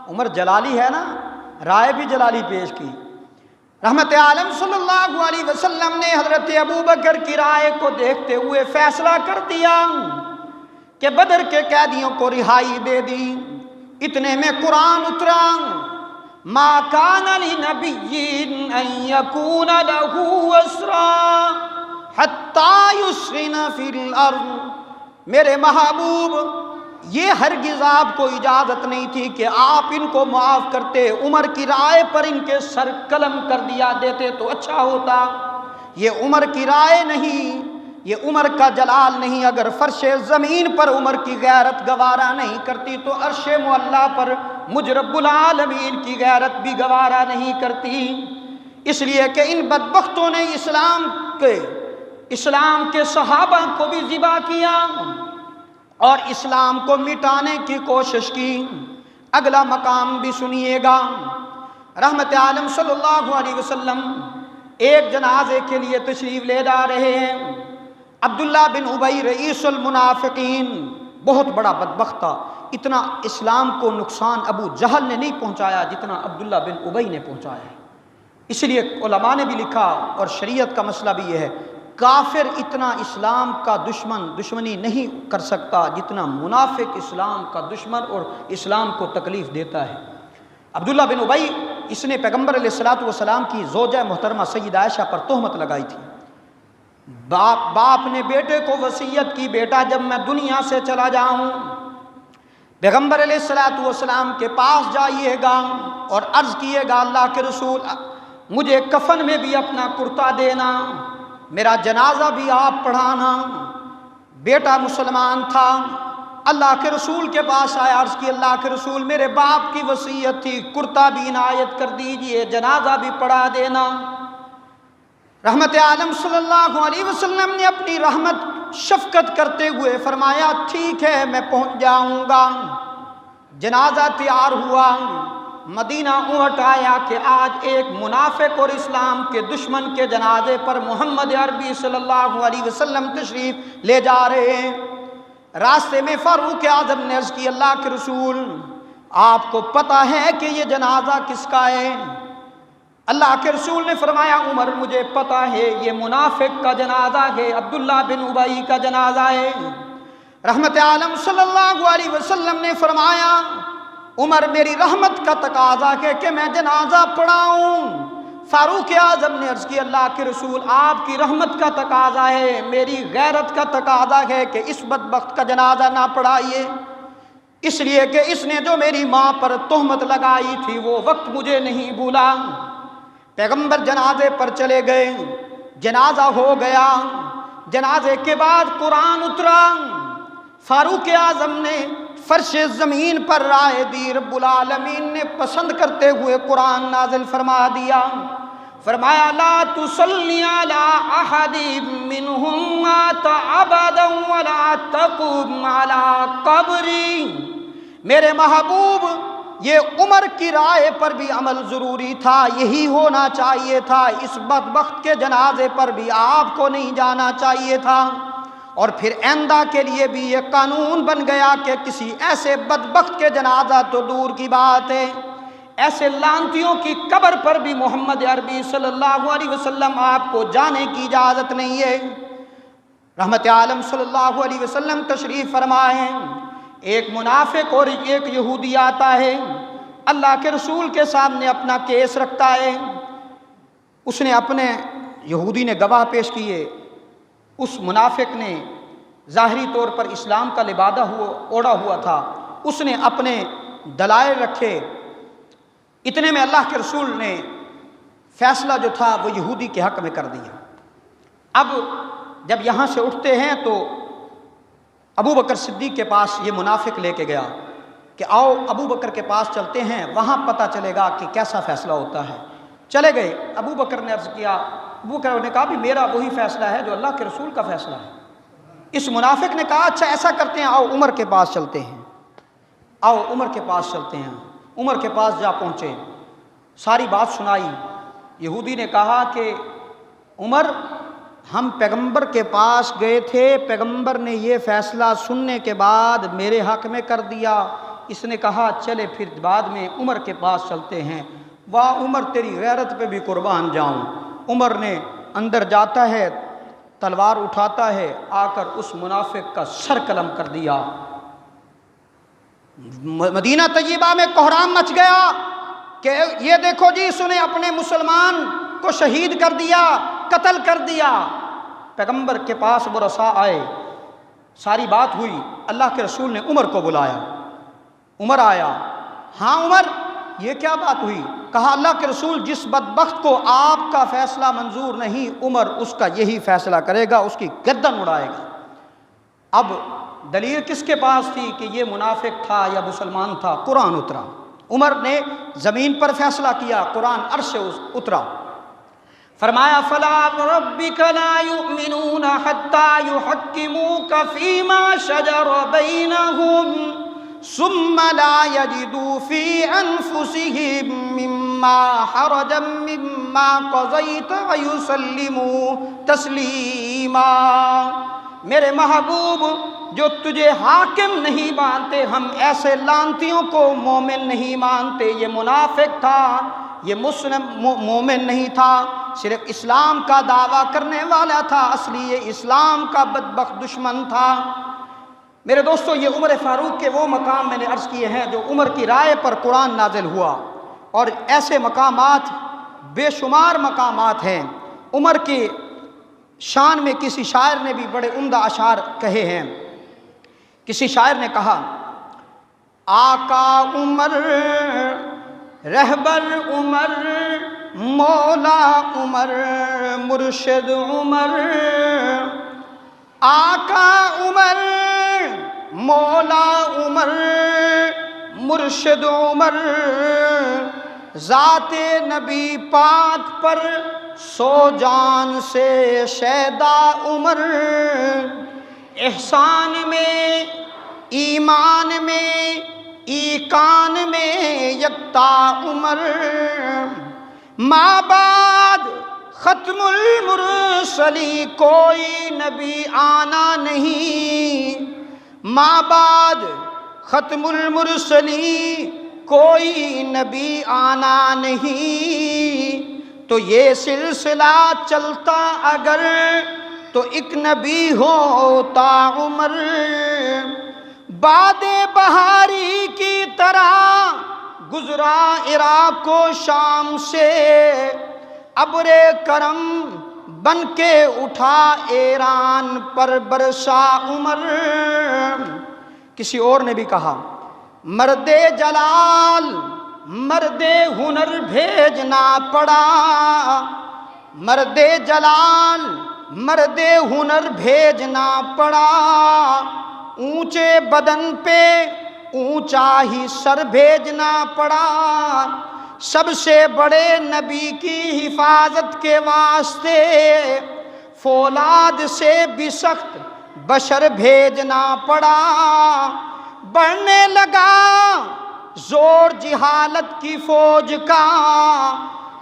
عمر جلالی ہے نا، رائے بھی جلالی پیش کی۔ رحمت عالم صلی اللہ علیہ وسلم نے حضرت ابو بکر کی رائے کو دیکھتے ہوئے فیصلہ کر دیا کہ بدر کے قیدیوں کو رہائی دے دی۔ اتنے میں قرآن اترا، ما کان لنبی ان یکون لہ اسریٰ حتی یسخن فی الارض۔ میرے محبوب یہ ہرگز آپ کو اجازت نہیں تھی کہ آپ ان کو معاف کرتے، عمر کی رائے پر ان کے سر قلم کر دیا دیتے تو اچھا ہوتا۔ یہ عمر کی رائے نہیں، یہ عمر کا جلال نہیں، اگر فرش زمین پر عمر کی غیرت گوارا نہیں کرتی تو عرش معلیٰ پر مجھ رب العالمین کی غیرت بھی گوارا نہیں کرتی۔ اس لیے کہ ان بدبختوں نے اسلام کے صحابہ کو بھی ذبح کیا اور اسلام کو مٹانے کی کوشش کی۔ اگلا مقام بھی سنیے گا۔ رحمت عالم صلی اللہ علیہ وسلم ایک جنازے کے لیے تشریف لے جا رہے ہیں۔ عبداللہ بن ابی رئیس المنافقین بہت بڑا بدبخت تھا، اتنا اسلام کو نقصان ابو جہل نے نہیں پہنچایا جتنا عبداللہ بن ابی نے پہنچایا ہے۔ اس لیے علماء نے بھی لکھا اور شریعت کا مسئلہ بھی یہ ہے، کافر اتنا اسلام کا دشمنی نہیں کر سکتا جتنا منافق اسلام کا دشمن اور اسلام کو تکلیف دیتا ہے۔ عبداللہ بن ابی، اس نے پیغمبر علیہ الصلوۃ والسلام کی زوجہ محترمہ سیدہ عائشہ پر تہمت لگائی تھی۔ باپ نے بیٹے کو وصیت کی، بیٹا جب میں دنیا سے چلا جاؤں پیغمبر علیہ الصلوۃ والسلام کے پاس جائیے گا اور عرض کیے گا، اللہ کے رسول مجھے کفن میں بھی اپنا کرتا دینا، میرا جنازہ بھی آپ پڑھانا۔ بیٹا مسلمان تھا، اللہ کے رسول کے پاس آیا، عرض کی، اللہ کے رسول میرے باپ کی وصیت تھی، کرتا بھی عنایت کر دیجئے، جنازہ بھی پڑھا دینا۔ رحمت عالم صلی اللہ علیہ وسلم نے اپنی رحمت شفقت کرتے ہوئے فرمایا ٹھیک ہے میں پہنچ جاؤں گا۔ جنازہ تیار ہوا، مدینہ اونٹ آیا کہ آج ایک منافق اور اسلام کے دشمن کے جنازے پر محمد عربی صلی اللہ علیہ وسلم تشریف لے جا رہے ہیں۔ راستے میں فاروق اعظم نے عرض کی اللہ کے رسول آپ کو پتہ ہے کہ یہ جنازہ کس کا ہے؟ اللہ کے رسول نے فرمایا عمر مجھے پتہ ہے یہ منافق کا جنازہ ہے، عبداللہ بن ابی کا جنازہ ہے۔ رحمت عالم صلی اللہ علیہ وسلم نے فرمایا عمر میری رحمت کا تقاضا ہے کہ میں جنازہ پڑھاؤں۔ فاروق اعظم نے عرض کی اللہ کے رسول آپ کی رحمت کا تقاضا ہے، میری غیرت کا تقاضا ہے کہ اس بدبخت کا جنازہ نہ پڑھائیے، اس لیے کہ اس نے جو میری ماں پر تہمت لگائی تھی وہ وقت مجھے نہیں بھولا۔ پیغمبر جنازے پر چلے گئے، جنازہ ہو گیا، جنازے کے بعد قرآن اترا۔ فاروق اعظم نے فرش زمین پر رائے دی، رب العالمین نے پسند کرتے ہوئے قرآن نازل فرما دیا۔ فرمایا لا تصلی علی احد منہم مات ابدا ولا تقم علی قبری۔ میرے محبوب یہ عمر کی رائے پر بھی عمل ضروری تھا، یہی ہونا چاہیے تھا، اس بدبخت کے جنازے پر بھی آپ کو نہیں جانا چاہیے تھا۔ اور پھر آئندہ کے لیے بھی یہ قانون بن گیا کہ کسی ایسے بدبخت کے جنازہ تو دور کی بات ہے، ایسے لعنتیوں کی قبر پر بھی محمد عربی صلی اللہ علیہ وسلم آپ کو جانے کی اجازت نہیں ہے۔ رحمت عالم صلی اللہ علیہ وسلم تشریف فرمائے، ایک منافق اور ایک یہودی آتا ہے، اللہ کے رسول کے سامنے اپنا کیس رکھتا ہے۔ اس نے اپنے یہودی نے گواہ پیش کیے، اس منافق نے ظاہری طور پر اسلام کا لبادہ اوڑھا ہوا تھا، اس نے اپنے دلائل رکھے، اتنے میں اللہ کے رسول نے فیصلہ جو تھا وہ یہودی کے حق میں کر دیا۔ اب جب یہاں سے اٹھتے ہیں تو ابو بکر صدیق کے پاس یہ منافق لے کے گیا کہ آؤ ابو بکر کے پاس چلتے ہیں، وہاں پتہ چلے گا کہ کیسا فیصلہ ہوتا ہے۔ چلے گئے، ابو بکر نے عرض کیا، ابو بکر نے کہا بھی میرا وہی فیصلہ ہے جو اللہ کے رسول کا فیصلہ ہے۔ اس منافق نے کہا اچھا ایسا کرتے ہیں، آؤ عمر کے پاس چلتے ہیں، آؤ عمر کے پاس چلتے ہیں۔ عمر کے پاس جا پہنچے، ساری بات سنائی۔ یہودی نے کہا کہ عمر ہم پیغمبر کے پاس گئے تھے، پیغمبر نے یہ فیصلہ سننے کے بعد میرے حق میں کر دیا۔ اس نے کہا چلے پھر بعد میں عمر کے پاس چلتے ہیں۔ واہ عمر تیری غیرت پہ بھی قربان جاؤں۔ عمر نے اندر جاتا ہے، تلوار اٹھاتا ہے، آ کر اس منافق کا سر قلم کر دیا۔ مدینہ طیبہ میں کوہرام مچ گیا کہ یہ دیکھو جی اس نے اپنے مسلمان کو شہید کر دیا، قتل کر دیا۔ پیغمبر کے پاس برسا آئے، ساری بات ہوئی، اللہ کے رسول نے عمر کو بلایا، عمر آیا، ہاں عمر یہ کیا بات ہوئی؟ کہا اللہ کے رسول جس بدبخت کو آپ کا فیصلہ منظور نہیں، عمر اس کا یہی فیصلہ کرے گا، اس کی گردن اڑائے گا۔ اب دلیل کس کے پاس تھی کہ یہ منافق تھا یا مسلمان تھا؟ قرآن اترا، عمر نے زمین پر فیصلہ کیا، قرآن عرش سے اترا۔ فرمایا فلا وربک لا یؤمنون حتی یحکموک فیما شجر بینہم ثم لا یجدوا فی انفسہم مما حرجا مما قضیت ویسلموا تسلیما۔ میرے محبوب جو تجھے حاکم نہیں مانتے، ہم ایسے لعنتیوں کو مومن نہیں مانتے۔ یہ منافق تھا، یہ مسلم مومن نہیں تھا، صرف اسلام کا دعویٰ کرنے والا تھا، اصلی یہ اسلام کا بدبخت دشمن تھا۔ میرے دوستو یہ عمر فاروق کے وہ مقام میں نے عرض کیے ہیں جو عمر کی رائے پر قرآن نازل ہوا، اور ایسے مقامات بے شمار مقامات ہیں۔ عمر کی شان میں کسی شاعر نے بھی بڑے عمدہ اشعار کہے ہیں۔ کسی شاعر نے کہا آقا عمر، رہبر عمر، مولا عمر، مرشد عمر، آقا عمر، مولا عمر، مرشد عمر، ذات نبی پاک پر سو جان سے شیدا عمر، احسان میں، ایمان میں، ایقان میں یکتا عمر، مابعد ختم المرسلی کوئی نبی آنا نہیں، مابعد ختم المرسلی کوئی نبی آنا نہیں، تو یہ سلسلہ چلتا اگر تو ایک نبی ہوتا عمر، باد بہاری کی طرح گزرا عراق و شام سے، ابر کرم بن کے اٹھا ایران پر برسا عمر۔ کسی اور نے بھی کہا مرد جلال مرد ہنر بھیجنا پڑا، مرد جلال مرد ہنر بھیجنا پڑا، اونچے بدن پہ اونچا ہی سر بھیجنا پڑا، سب سے بڑے نبی کی حفاظت کے واسطے فولاد سے بھی سخت بشر بھیجنا پڑا، بڑھنے لگا زور جہالت کی فوج کا،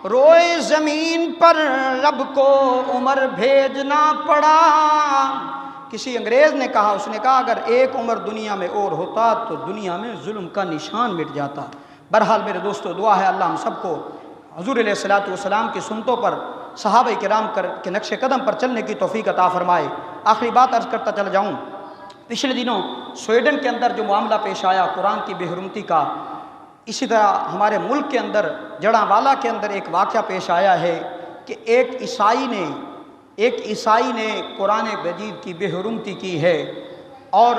روئے زمین پر رب کو عمر بھیجنا پڑا۔ کسی انگریز نے کہا، اس نے کہا اگر ایک عمر دنیا میں اور ہوتا تو دنیا میں ظلم کا نشان مٹ جاتا۔ بہرحال میرے دوستو، دعا ہے اللہ ہم سب کو حضور علیہ الصلوۃ والسلام کی سنتوں پر، صحابہ کرام کے نقش قدم پر چلنے کی توفیق عطا فرمائے۔ آخری بات عرض کرتا چلا جاؤں، پچھلے دنوں سویڈن کے اندر جو معاملہ پیش آیا قرآن کی بے حرمتی کا، اسی طرح ہمارے ملک کے اندر جڑاں کے اندر ایک واقعہ پیش آیا ہے کہ ایک عیسائی نے قرآن مجید کی بے حرمتی کی ہے اور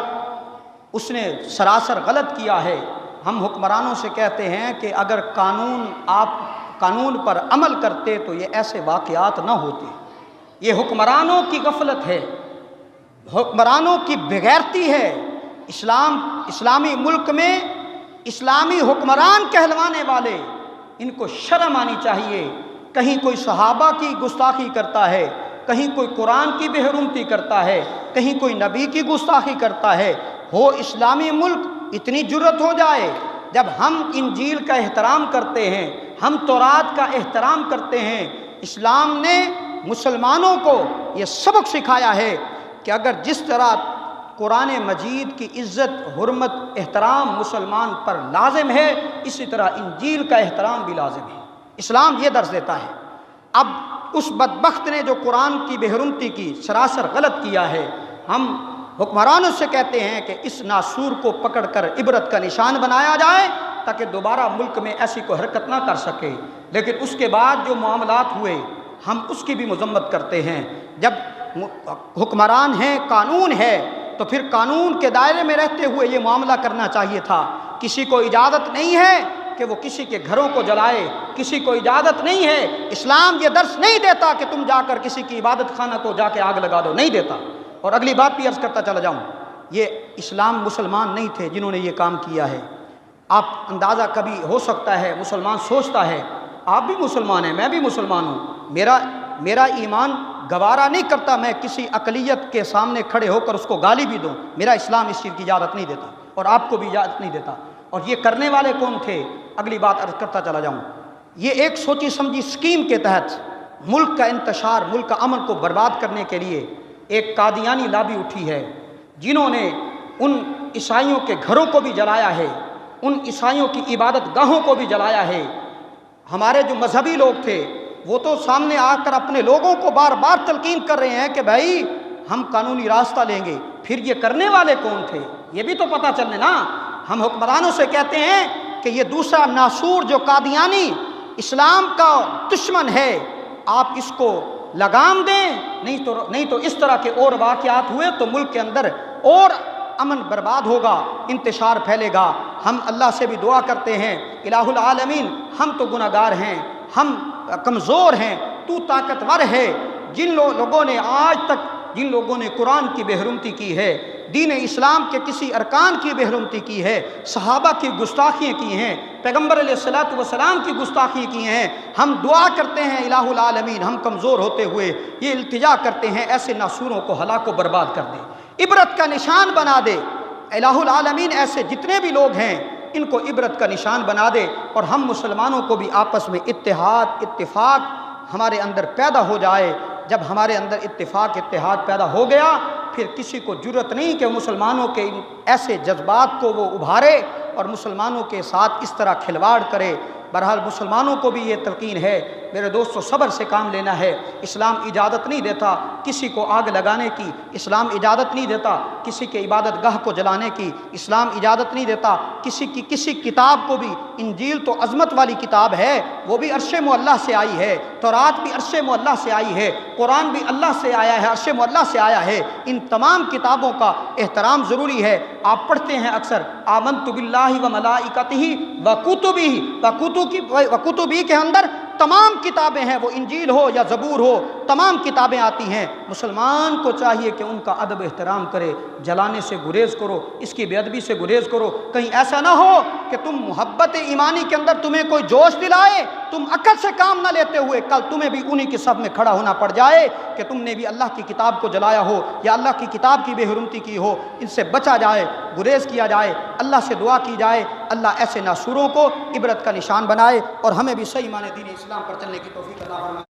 اس نے سراسر غلط کیا ہے۔ ہم حکمرانوں سے کہتے ہیں کہ اگر آپ قانون پر عمل کرتے تو یہ ایسے واقعات نہ ہوتے۔ یہ حکمرانوں کی غفلت ہے، حکمرانوں کی بغیرتی ہے۔ اسلامی ملک میں اسلامی حکمران کہلوانے والے، ان کو شرم آنی چاہیے۔ کہیں کوئی صحابہ کی گستاخی کرتا ہے، کہیں کوئی قرآن کی بے حرمتی کرتا ہے، کہیں کوئی نبی کی گستاخی کرتا ہے، ہو اسلامی ملک اتنی جرت ہو جائے جب ہم انجیل کا احترام کرتے ہیں، ہم تورات کا احترام کرتے ہیں۔ اسلام نے مسلمانوں کو یہ سبق سکھایا ہے کہ اگر جس طرح قرآن مجید کی عزت، حرمت، احترام مسلمان پر لازم ہے، اسی طرح انجیل کا احترام بھی لازم ہے۔ اسلام یہ درس دیتا ہے۔ اب اس بدبخت نے جو قرآن کی بے حرمتی کی، سراسر غلط کیا ہے، ہم حکمرانوں سے کہتے ہیں کہ اس ناسور کو پکڑ کر عبرت کا نشان بنایا جائے تاکہ دوبارہ ملک میں ایسی کوئی حرکت نہ کر سکے۔ لیکن اس کے بعد جو معاملات ہوئے ہم اس کی بھی مذمت کرتے ہیں۔ جب حکمران ہیں، قانون ہے، تو پھر قانون کے دائرے میں رہتے ہوئے یہ معاملہ کرنا چاہیے تھا۔ کسی کو اجازت نہیں ہے کہ وہ کسی کے گھروں کو جلائے، کسی کو اجازت نہیں ہے۔ اسلام یہ درس نہیں دیتا کہ تم جا کر کسی کی عبادت خانہ کو جا کے آگ لگا دو، نہیں دیتا۔ اور اگلی بات بھی عرض کرتا چلا جاؤں، یہ اسلام مسلمان نہیں تھے جنہوں نے یہ کام کیا ہے۔ آپ اندازہ کبھی ہو سکتا ہے مسلمان سوچتا ہے آپ بھی مسلمان ہیں، میں بھی مسلمان ہوں، میرا ایمان گوارا نہیں کرتا میں کسی اقلیت کے سامنے کھڑے ہو کر اس کو گالی بھی دوں، میرا اسلام اس چیز کی اجازت نہیں دیتا اور آپ کو بھی اجازت نہیں دیتا۔ اور یہ کرنے والے کون تھے؟ اگلی بات عرض کرتا چلا جاؤں، یہ ایک سوچی سمجھی اسکیم کے تحت ملک کا انتشار، ملک کا امن کو برباد کرنے کے لیے ایک قادیانی لابی اٹھی ہے، جنہوں نے ان عیسائیوں کے گھروں کو بھی جلایا ہے، ان عیسائیوں کی عبادت گاہوں کو بھی جلایا ہے۔ ہمارے جو مذہبی لوگ تھے وہ تو سامنے آ کر اپنے لوگوں کو بار بار تلقین کر رہے ہیں کہ بھائی ہم قانونی راستہ لیں گے، پھر یہ کرنے والے کون تھے یہ بھی تو پتہ چلے نا۔ ہم حکمرانوں سے کہتے ہیں کہ یہ دوسرا ناسور جو قادیانی اسلام کا دشمن ہے، آپ اس کو لگام دیں، نہیں تو اس طرح کے اور واقعات ہوئے تو ملک کے اندر اور امن برباد ہوگا، انتشار پھیلے گا۔ ہم اللہ سے بھی دعا کرتے ہیں، الہ العالمین ہم تو گناہ گار ہیں، ہم کمزور ہیں، تو طاقتور ہے۔ جن لوگوں نے آج تک جن لوگوں نے قرآن کی بے حرمتی کی ہے، دین اسلام کے کسی ارکان کی بے حرمتی کی ہے، صحابہ کی گستاخیاں کی ہیں، پیغمبر علیہ الصلوۃ والسلام کی گستاخی کی ہیں، ہم دعا کرتے ہیں الہ العالمین ہم کمزور ہوتے ہوئے یہ التجا کرتے ہیں ایسے ناسوروں کو ہلاک و برباد کر دے، عبرت کا نشان بنا دے۔ الہ العالمین ایسے جتنے بھی لوگ ہیں ان کو عبرت کا نشان بنا دے، اور ہم مسلمانوں کو بھی آپس میں اتحاد اتفاق ہمارے اندر پیدا ہو جائے۔ جب ہمارے اندر اتفاق اتحاد پیدا ہو گیا، پھر کسی کو جرأت نہیں کہ مسلمانوں کے ان ایسے جذبات کو وہ ابھارے اور مسلمانوں کے ساتھ اس طرح کھلواڑ کرے۔ بہرحال مسلمانوں کو بھی یہ تلقین ہے میرے دوستو، صبر سے کام لینا ہے۔ اسلام اجازت نہیں دیتا کسی کو آگ لگانے کی، اسلام اجازت نہیں دیتا کسی کے عبادت گاہ کو جلانے کی، اسلام اجازت نہیں دیتا کسی کتاب کو بھی۔ انجیل تو عظمت والی کتاب ہے، وہ بھی عرش معلیٰ سے آئی ہے، تورات بھی عرش معلیٰ سے آئی ہے، قرآن بھی اللہ سے آیا ہے، عرش معلیٰ سے آیا ہے۔ ان تمام کتابوں کا احترام ضروری ہے۔ آپ پڑھتے ہیں اکثر آمنت باللہ و ملائکتہ و کتبہ کے اندر تمام کتابیں ہیں، وہ انجیل ہو یا زبور ہو، تمام کتابیں آتی ہیں۔ مسلمان کو چاہیے کہ ان کا ادب احترام کرے، جلانے سے گریز کرو، اس کی بے ادبی سے گریز کرو۔ کہیں ایسا نہ ہو کہ تم محبت ایمانی کے اندر تمہیں کوئی جوش دلائے، تم عقل سے کام نہ لیتے ہوئے کل تمہیں بھی انہی کی صف میں کھڑا ہونا پڑ جائے کہ تم نے بھی اللہ کی کتاب کو جلایا ہو یا اللہ کی کتاب کی بے حرمتی کی ہو۔ ان سے بچا جائے، گریز کیا جائے، اللہ سے دعا کی جائے اللہ ایسے ناسوروں کو عبرت کا نشان بنائے اور ہمیں بھی صحیح معنی دین اسلام پر چلنے کی توفیق عطا فرمائے۔